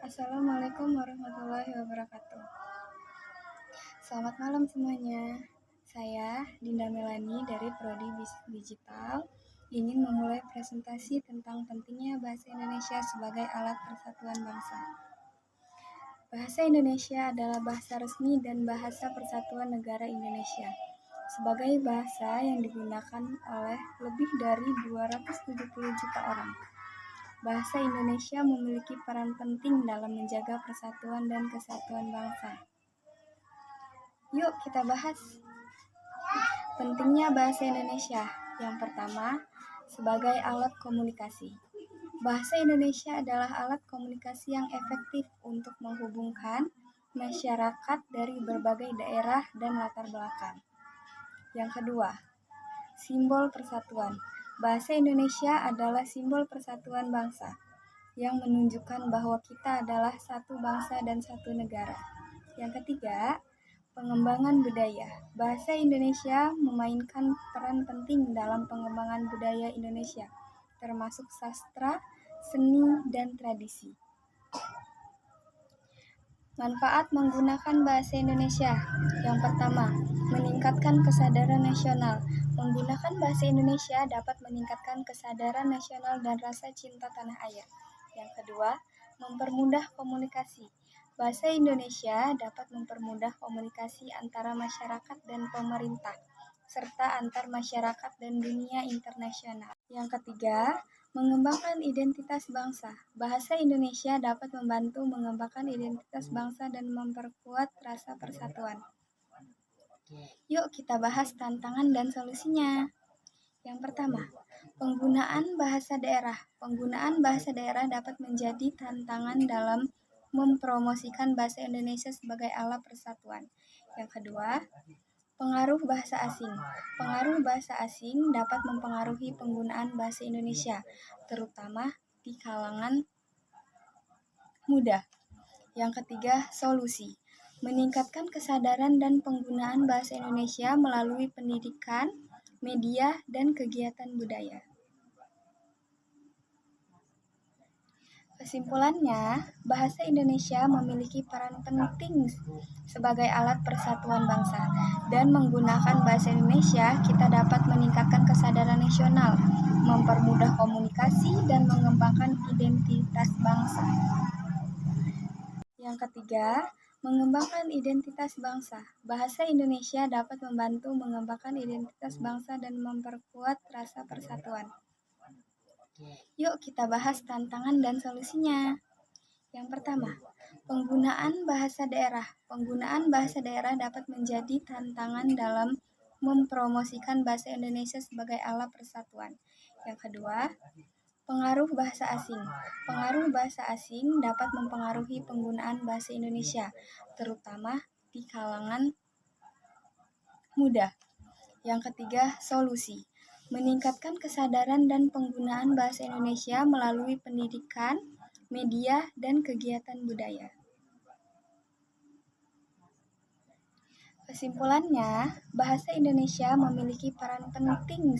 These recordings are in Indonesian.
Assalamualaikum warahmatullahi wabarakatuh. Selamat malam semuanya. Saya Dinda Melani dari Prodi Bisnis Digital ingin memulai presentasi tentang pentingnya bahasa Indonesia sebagai alat persatuan bangsa. Bahasa Indonesia adalah bahasa resmi dan bahasa persatuan negara Indonesia. Sebagai bahasa yang digunakan oleh lebih dari 270 juta orang. Bahasa Indonesia memiliki peran penting dalam menjaga persatuan dan kesatuan bangsa. Yuk kita bahas pentingnya bahasa Indonesia. Yang pertama, sebagai alat komunikasi. Bahasa Indonesia adalah alat komunikasi yang efektif untuk menghubungkan masyarakat dari berbagai daerah dan latar belakang. Yang kedua, simbol persatuan. Bahasa Indonesia adalah simbol persatuan bangsa yang menunjukkan bahwa kita adalah satu bangsa dan satu negara. Yang ketiga, pengembangan budaya. Bahasa Indonesia memainkan peran penting dalam pengembangan budaya Indonesia, termasuk sastra, seni, dan tradisi. Manfaat menggunakan bahasa Indonesia. Yang pertama, meningkatkan kesadaran nasional. Menggunakan bahasa Indonesia dapat meningkatkan kesadaran nasional dan rasa cinta tanah air. Yang kedua, mempermudah komunikasi. Bahasa Indonesia dapat mempermudah komunikasi antara masyarakat dan pemerintah, serta antar masyarakat dan dunia internasional. Yang ketiga, mengembangkan identitas bangsa. Bahasa Indonesia dapat membantu mengembangkan identitas bangsa dan memperkuat rasa persatuan. Yuk kita bahas tantangan dan solusinya. Yang pertama, penggunaan bahasa daerah. Penggunaan bahasa daerah dapat menjadi tantangan dalam mempromosikan bahasa Indonesia sebagai alat persatuan. Yang kedua, pengaruh bahasa asing. Pengaruh bahasa asing dapat mempengaruhi penggunaan bahasa Indonesia, terutama di kalangan muda. Yang ketiga, solusi. Meningkatkan kesadaran dan penggunaan bahasa Indonesia melalui pendidikan, media, dan kegiatan budaya. Kesimpulannya, bahasa Indonesia memiliki peran penting sebagai alat persatuan bangsa. Dan menggunakan bahasa Indonesia, kita dapat meningkatkan kesadaran nasional, mempermudah komunikasi, dan mengembangkan identitas bangsa. Yang ketiga, mengembangkan identitas bangsa. Bahasa Indonesia dapat membantu mengembangkan identitas bangsa dan memperkuat rasa persatuan. Yuk kita bahas tantangan dan solusinya. Yang pertama, penggunaan bahasa daerah. Penggunaan bahasa daerah dapat menjadi tantangan dalam mempromosikan bahasa Indonesia sebagai alat persatuan. Yang kedua, pengaruh bahasa asing. Pengaruh bahasa asing dapat mempengaruhi penggunaan bahasa Indonesia, terutama di kalangan muda. Yang ketiga, solusi. Meningkatkan kesadaran dan penggunaan bahasa Indonesia melalui pendidikan, media, dan kegiatan budaya. Kesimpulannya, bahasa Indonesia memiliki peran penting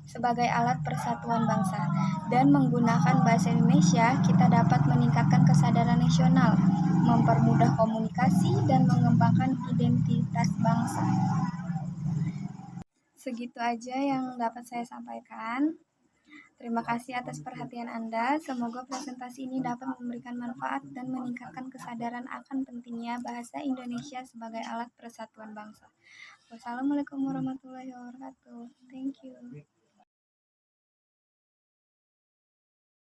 sebagai alat persatuan bangsa. Dan menggunakan bahasa Indonesia, kita dapat meningkatkan kesadaran nasional, mempermudah komunikasi, dan mengembangkan identitas bangsa. Segitu aja yang dapat saya sampaikan. Terima kasih atas perhatian Anda. Semoga presentasi ini dapat memberikan manfaat dan meningkatkan kesadaran akan pentingnya bahasa Indonesia sebagai alat persatuan bangsa. Wassalamualaikum warahmatullahi wabarakatuh.